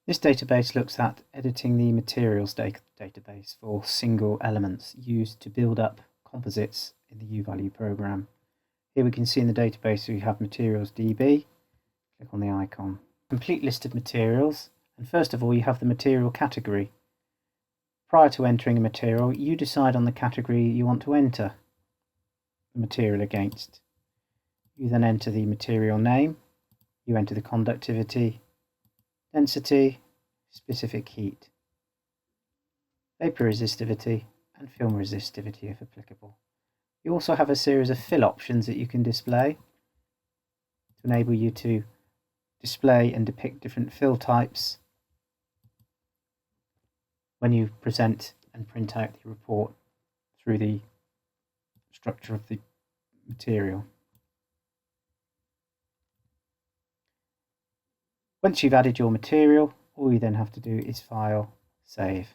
This database looks at editing the materials database for single elements used to build up composites in the U-value program. Here we can see in the database we have materials DB. Click on the icon. Complete list of materials, and first of all you have the material category. Prior to entering a material, you decide on the category you want to enter the material against. You then enter the material name, you enter the conductivity, density, specific heat, vapor resistivity and film resistivity if applicable. You also have a series of fill options that you can display to enable you to display and depict different fill types when you present and print out the report through the structure of the material. Once you've added your material, all you then have to do is File, Save.